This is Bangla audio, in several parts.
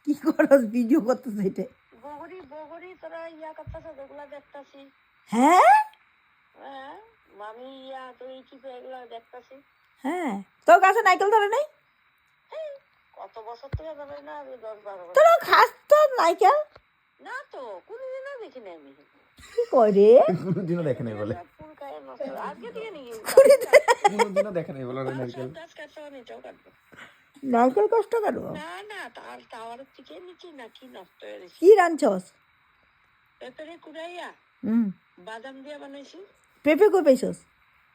কি করস ভিডিও করতেছ এটা? বগরি বগরি তোরা ইয়া করতেছ যেগুলা দেখতাছি। হ্যাঁ হ্যাঁ মামি ইয়া তো এই কি এগুলা দেখতাছি। হ্যাঁ, তোর গাছে নাইকেল ধরে নাই? কত বছর থেকে ধরে না, আমি 10-12 বছর। তোরা খাস তো নাইকেল? না তো কোনোদিনও দেখিনি আমি। কি করে? কোনোদিনও দেখে নাই বলে। ফুল খায় নষ্ট আজকে দিয়ে নিয়ে কোনোদিনও দেখে নাই বলে নারকেল। গাছ কাটতে হবে এটাও কাটবো। নাইকেল কষ্ট কেন? না না তার টাওয়ারের থেকে নিচে নাকি নষ্ট হয়ে গেছে। কি রাঁধছস? পেঁপে কুড়াইয়া বাদাম দিয়ে বানাইছি। পেঁপে কই পাইছস?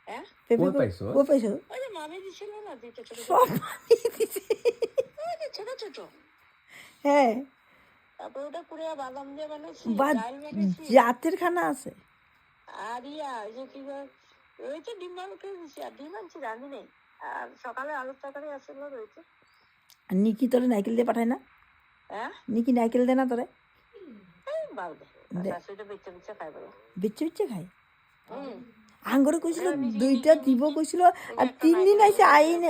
হ্যাঁ পেঁপে কই পাইছস? কই পাইছস? ওই যে মামি দিছিল না দিতে ছোট সব আমি দিছি। ওই যে ছোট ছোট। হ্যাঁ, তারপর ওটা কুড়াইয়া বাদাম দিয়ে বানাইছি, বা ডাল বানাইছি। জাতের খানা আছে। আর ইয়া ওই যে কি বল রয়েছে ডিম বানাতে দিছি, আর ডিম আনছি রাঁধি নেই। আর সকালে আলুর তরকারি আসছিল রয়েছে। নিকি তোরে নাইকেল দিয়ে পাঠায় না? হ্যাঁ নিকি নাইকেল দে না তোরে? এই বাউদে শাশুড়িটা বেচে বেচে খাই বলো। বিচ্ছে বিচ্ছে খাই। হুম আঙ্গরে কইছিল দুইটা দিব কইছিল, আর 3 দিন আইছে আইনে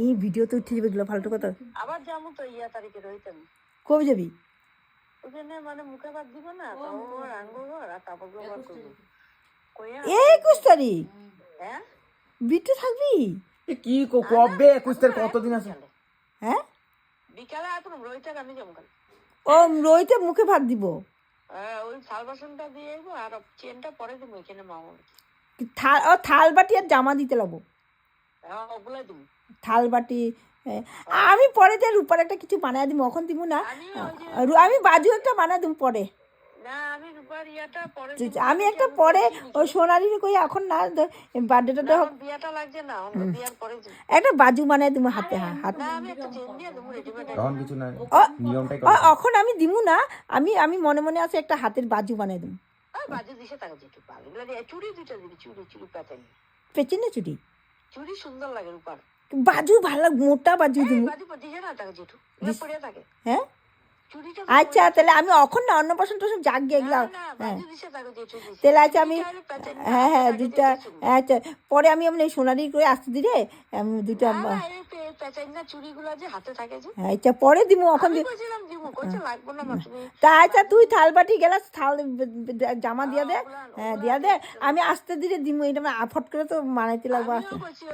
এই ভিডিও তো উঠে যাবে এগুলো ফালতু কথা। আবার যাবো তো ইয়া তারিখে রইতে আমি। কবে যাবি? ওখানে মানে মুখে ভাত দিব না, তারপর আঙ্গো ঘর আর তারপর ঘর করবো। কইয়া 21 তারিখ হ্যাঁ বিট্টু থাকবি? কি কবে 21 তারিখ কতদিন আছে? হ্যাঁ বিকালে এখন রইতে আমি যাবো খালি। ও রইতে মুখে ভাত দিব? হ্যাঁ ওই থাল বাসনটা দিয়ে যাবো আর চেনটা পরে দেবো এখানে মামা। থাল বাটি আর জামা দিতে লাগবো। হ্যাঁ ওগুলাই দেবো। থাল বাটি আমি পরে যে রূপার একটা কিছু বানায় দিব, এখন দিব না। আমি বাজু একটা বানায় দিব পরে। না আমি রূপার ইয়াটা পরে আমি একটা পরে ওই সোনালির কই এখন না, বার্থডেটা হোক, বিয়াটা লাগছে না, বিয়ার পরে দিব। একটা বাজু বানায় দিব হাতে হাত। না আমি একটা চেন দিয়ে দেবো রেডিমেড। তখন কিছু নাই, নিয়মটাই এখন আমি দিব না, আমি মনে মনে আছে একটা হাতের বাজু বানায় দিব। আর বাজে দিছে টাকা যেটু পাগল লাগে। চুড়ি দুইটা দিবি, চুড়ি চুড়ি পেতেন পেছনে চুরি চুড়ি সুন্দর লাগে রূপার। বাজু ভালো মোটা বাজু দিব। বাজু দিছে না টাকা যেটু পড়ে থাকে। হ্যাঁ চুড়িটা আচ্ছা, তাহলে আমি এখন না অন্নপ্রাশন টসন জাগ গে এগুলা। হ্যাঁ দিছে টাকা যেটু দিছে। তাহলে আচ্ছা আমি হ্যাঁ দুইটা আচ্ছা পরে আমি এমনি সোনালি করে আসতে দিলে আমি দুইটা পেতেন না চুড়িগুলো যে হাতে থাকে যে। আচ্ছা পরে দিব, এখন বলছিলাম দিব কইছে লাগবে না মা তুমি। তা আচ্ছা তুই থাল বাটি গেলাস, থাল জামা দিয়া দে। হ্যাঁ দিয়া দে, আমি আসতে দিলে দিব। এটা আফট করে তো মানাইতে লাগবো। আমিও বলছি